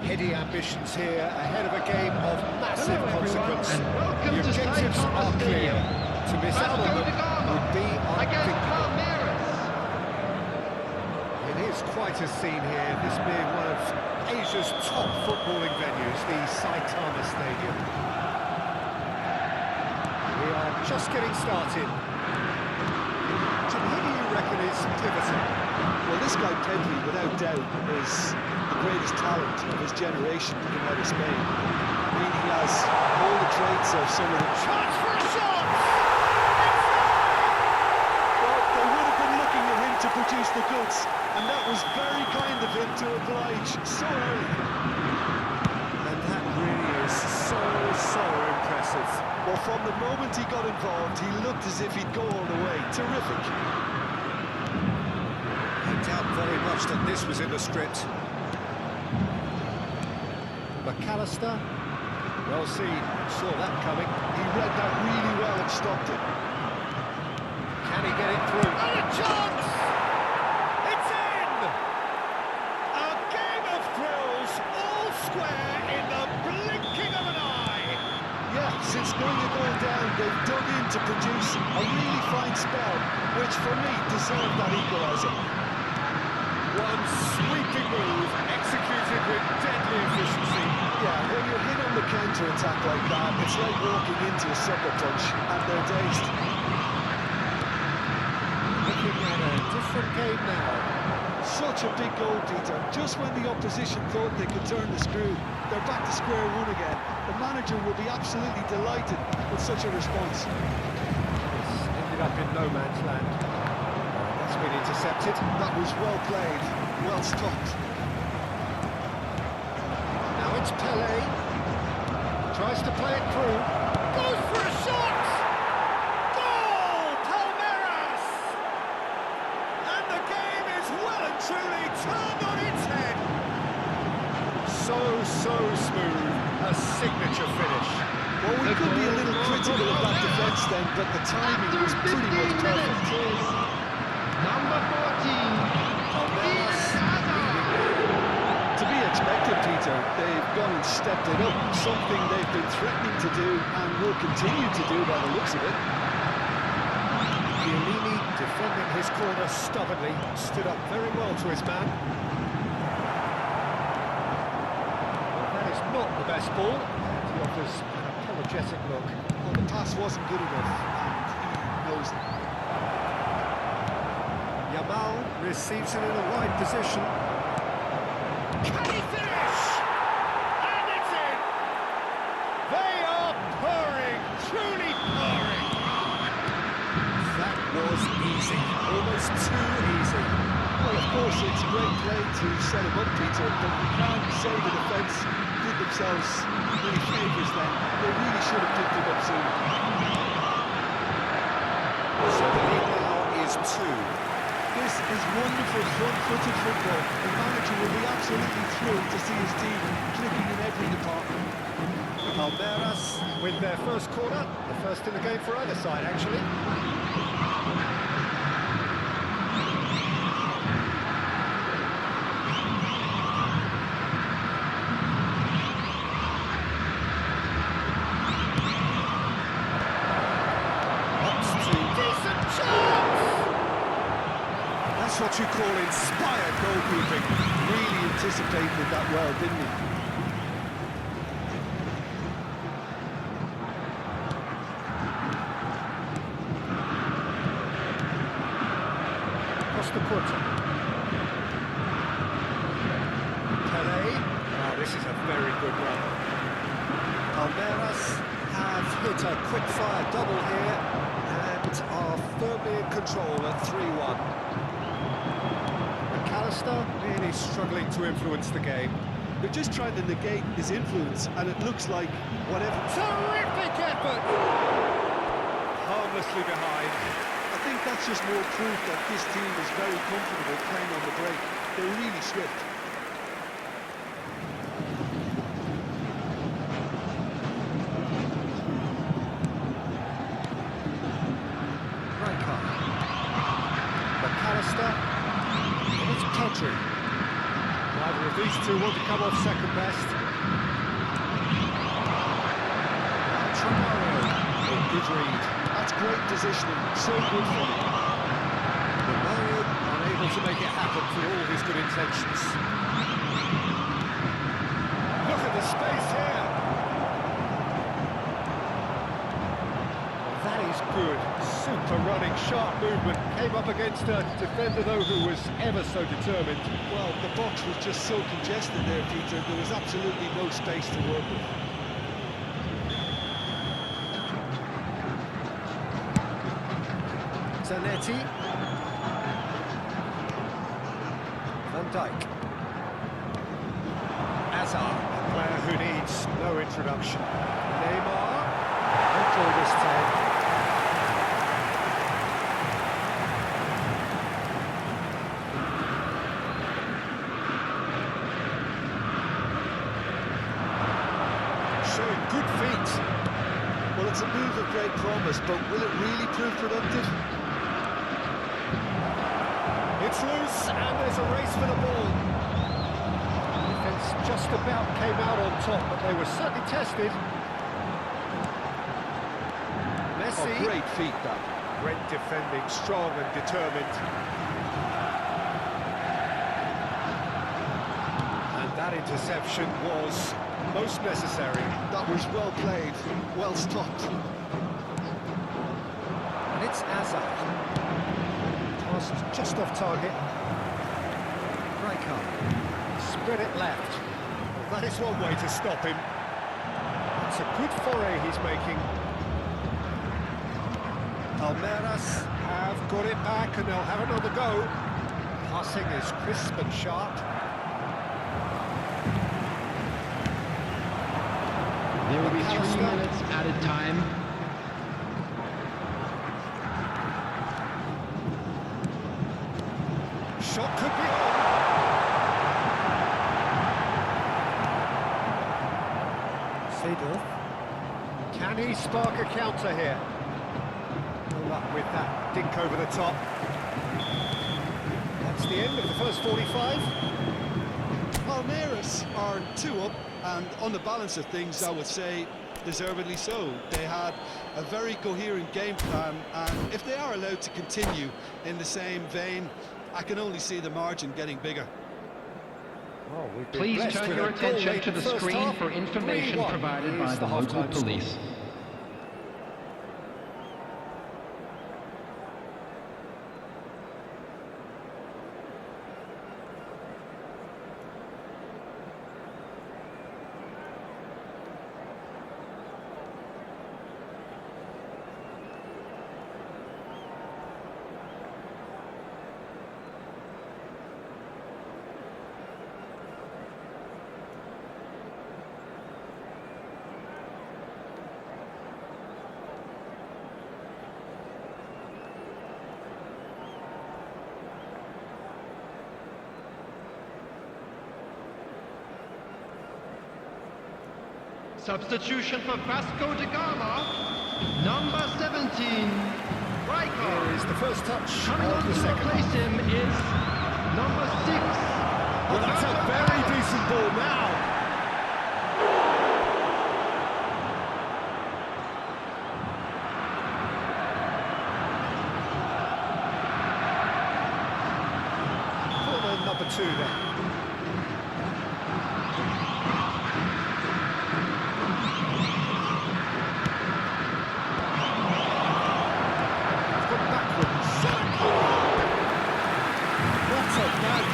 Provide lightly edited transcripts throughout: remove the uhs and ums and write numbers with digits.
Heady ambitions here, ahead of a game of massive consequence. And welcome The to St. objectives Thomas are clear. Stadium. To miss out on them would be Against unthinkable. Palmeiras. It is quite a scene here, this being one of Asia's top footballing venues, the St. Thomas Stadium. We are just getting started. Who do you reckon is pivotal? Well, this guy Pedri, without doubt, is the greatest talent of his generation to come out of Spain. I mean, he has all the traits of some of the... Chance for a shot! Well, they would have been looking at him to produce the goods, and that was very kind of him to oblige so early. And that really is so impressive. Well, from the moment he got involved, he looked as if he'd go all the way. Terrific. I doubt very much that this was in the script. McAllister, well seen, saw that coming. He read that really well and stopped it. Can he get it through? And a chance! It's in! A game of thrills, all square in the blinking of an eye. Yeah, since going a goal down, they've dug in to produce a really fine spell, which for me deserved that equaliser. One sweeping move, executed with deadly efficiency. Yeah, when you're hit on the counter-attack like that, it's like walking into a sucker punch, and they're dazed. Looking at a different game now. Such a big goal, Peter. Just when the opposition thought they could turn the screw, they're back to square one again. The manager will be absolutely delighted with such a response. This ended up in no man's land. That's been intercepted. That was well played, well stopped. Now it's Pelé. Tries to play it through. Goes for a shot! Goal! Palmeiras! And the game is well and truly turned on its head. So smooth. A signature finish. Well, we could be a little critical of that defence then, but the timing was pretty much perfect. Number 14. Palmeiras. To be expected, Peter, they've gone and stepped it up, something they've been threatening to do and will continue to do by the looks of it. Chiellini defending his corner stubbornly, stood up very well to his man. Well, that is not the best ball, and he offers an apologetic look. Well, the pass wasn't good enough, and he knows it. Yamal receives it in a wide position. Can he finish? And it's in! They are purring, truly purring. That was easy, almost too easy. Well, of course, it's great play to set him up, Peter, but you can't say the defence did themselves any favours then. They really should have picked it up soon. So the lead now is 2. This is wonderful, front-footed football. The manager will be absolutely thrilled to see his team clicking in every department. Palmeiras with their first corner, the first in the game for either side, actually. Decent chance! That's what you call inspired goalkeeping. Really anticipated that well, didn't he? Across the quarter. Pelé. Oh, this is a very good run. Palmeiras have hit a quick-fire double here and are firmly in control at 3-1. McAllister really struggling to influence the game. They're just trying to negate his influence, and it looks like whatever... Terrific effort! Harmlessly behind. I think that's just more proof that this team is very comfortable playing on the break. They're really swift. McAllister, and it's Pedri. Neither of these two want to come off second best. Tomorrow. Oh, good read. That's great positioning, so good for you. Tomorrow unable to make it happen for all his good intentions. Look at the space here. That is good. Super running, sharp movement. Came up against a defender, though, who was ever so determined. Well, the box was just so congested there, Peter. There was absolutely no space to work with. Zanetti. Van Dijk. Hazard, a player who needs no introduction. Neymar. Control this time. Showing good feet. Well, it's a move of great promise, but will it really prove productive? It's loose, and there's a race for the ball. Defence just about came out on top, but they were certainly tested. Messi. Oh, great feat, that. Great defending, strong and determined. And that interception was most necessary. That was well played, well stopped. And it's Hazard. Pass just off target. Rijkaard. Spread it left. Well, that is one way to stop him. It's a good foray he's making. Palmeiras have got it back and they'll have another go. Passing is crisp and sharp. There will be 3 minutes added time. Shot could be on. Seedorf. Can he spark a counter here? No luck with that dink over the top. That's the end of the first 45. Palmeiras are 2 up, and on the balance of things, I would say deservedly so. They had a very coherent game plan, and if they are allowed to continue in the same vein, I can only see the margin getting bigger. Oh, we've been Please blessed turn with your a goal attention late to in the first screen half. for information 3-1 provided by is the local half-time score. police. Substitution for Vasco da Gama, number 17, Rijkaard. Here is the first touch Coming on of the to second. replace him is number 6. Oh, that's a very decent ball now. Corner number 2 there.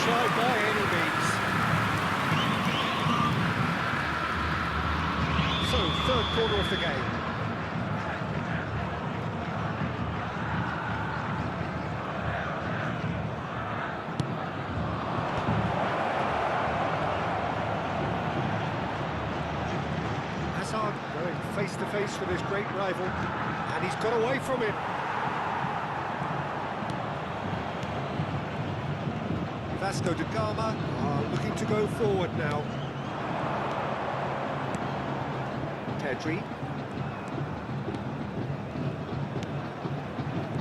Try by any means. So, third quarter of the game. Hazard going face to face with his great rival, and he's got away from him. Vasco da Gama are looking to go forward now. Pedri.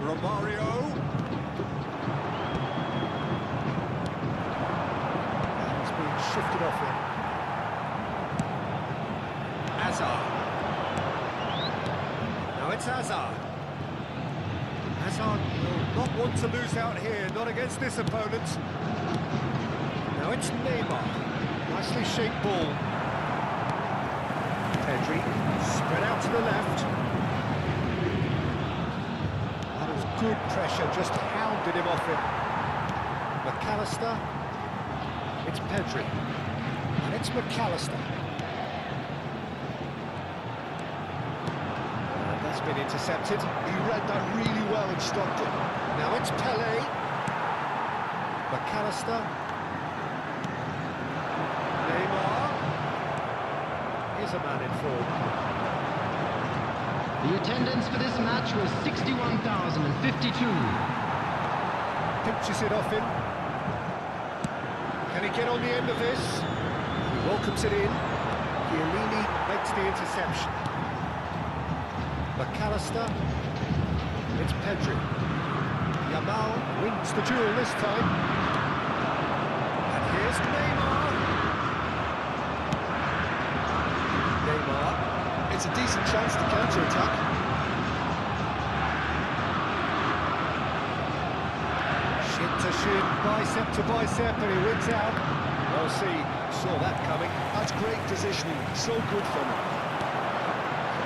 Romario. He's being shifted off here. Hazard. Now it's Hazard. Hazard will not want to lose out here, not against this opponent. Now it's Neymar. Nicely shaped ball. Pedri, spread out to the left. That was good pressure, just hounded him off it. McAllister. It's Pedri. And it's McAllister. And that's been intercepted. He read that really well and stopped it. Now it's Pele. McAllister. Neymar. Here's a man in form. The attendance for this match was 61,052. Pinches it off him. Can he get on the end of this? He welcomes it in. Chiellini makes the interception. McAllister. It's Pedri. Yamal wins the duel this time. And here's Neymar. Neymar. It's a decent chance to counter-attack. Shin to shin, bicep to bicep, and he wins out. Well, saw that coming. That's great positioning, so good from him.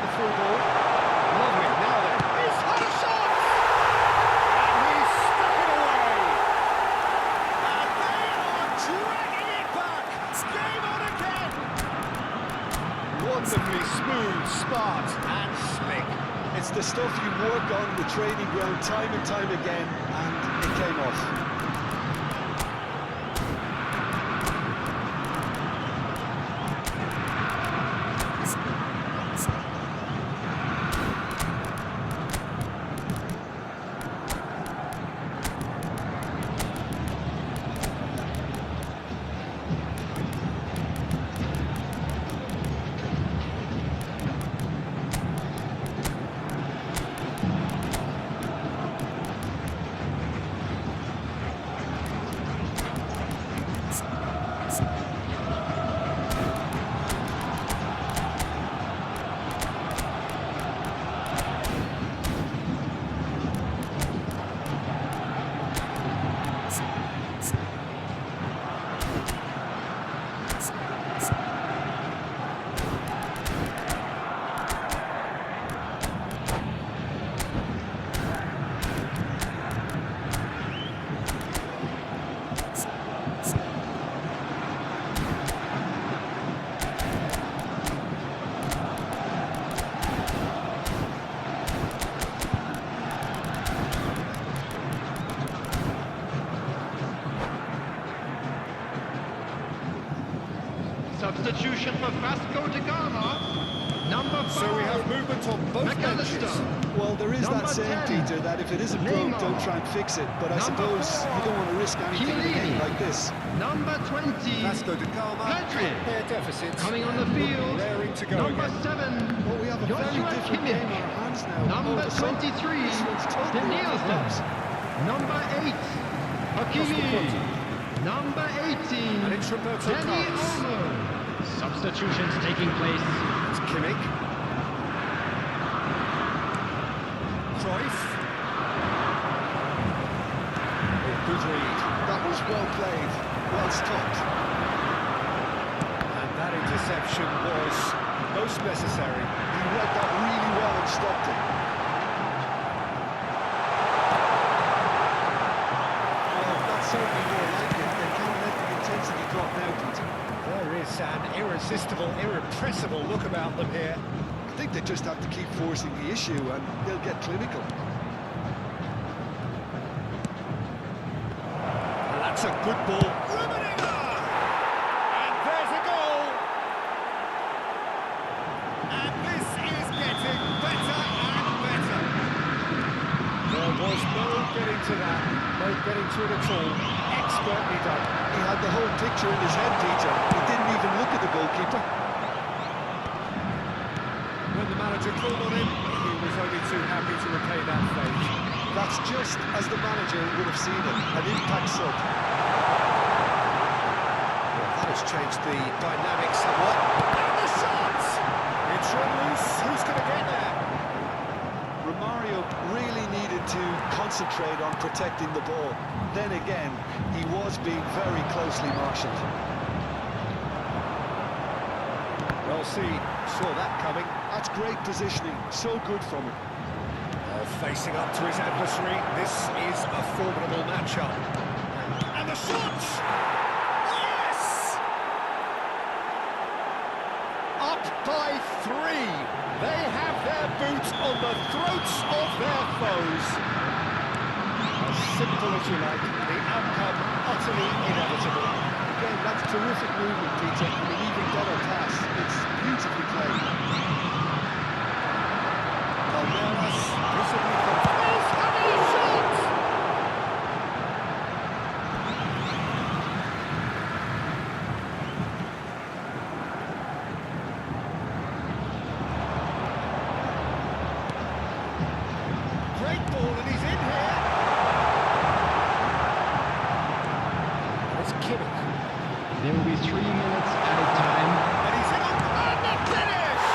The through ball. Lovely, now then. He's had a shot! And he's stuck it away! And they are dragging it back! Game on again! Wonderfully smooth, smart, and slick. It's the stuff you work on the training ground time and time again, and it came off. Substitution for Vasco da Gama. Number 5. So we have movement on both benches. McAllister. Well, there is Number that saying, 10. Peter, that if it isn't broke, Neymar. don't try and fix it. But I Number suppose 4. you don't want to risk anything in a game Chiellini. like this. Number 20. Vasco da Gama, Pedri. their deficits. Coming on the field. Raring to go Number again. 7. Well, we have a very Joshua different Kimmich. game on our hands now. Number All of a sudden, 23. this one's totally off the Danielson. gloves. Number 8. Hakimi. Number 18. And it's Roberto Dani Carlos. Olmo. Substitutions taking place. It's Kimmich. Cruyff. Good read. That was well played, well stopped. And that interception was most necessary. He read that really well and stopped it. Well, that's certainly more like it. They can't let the intensity drop now, Peter. There is an irresistible, irrepressible look about them here. I think they just have to keep forcing the issue and they'll get clinical. And that's a good ball. And there's a goal. And this is getting better and better. There was no getting to that, no getting to it at all. Expertly done. He had the whole picture in his head, Peter. He didn't even look at the goalkeeper. When the manager called on him, he was only too happy to repay that fate. That's just as the manager would have seen it, an impact sub. Well, that has changed the dynamic somewhat. And the shot! It's concentrate on protecting the ball. Then again, he was being very closely marshalled. Well seen, saw that coming. That's great positioning, so good from him. Facing up to his adversary, this is a formidable matchup. And the shots! Yes! Up by 3. They have their boot on the throats of their foes. As simple as you like, the outcome utterly inevitable. Again, that's terrific movement, Peter, and an even better pass. It's beautifully played. Palmeiras visibly confused, having a shot! Great ball, and he's in here. It's Kimmich. There will be 3 minutes added time. And he's in on the finish!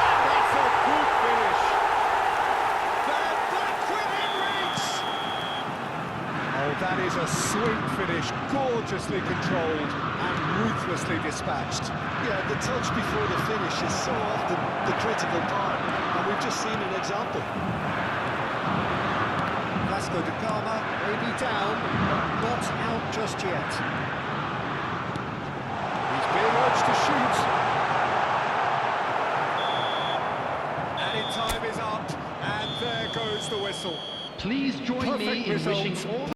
And that's a good finish. They're back within reach! Oh, that is a sweet finish, gorgeously controlled and ruthlessly dispatched. Yeah, the touch before the finish is so often the critical part, and we've just seen an example. Vasco da Gama may be down, but not out just yet. He's being urged to shoot. And time is up, and there goes the whistle. Please join me Perfect in wishing result. all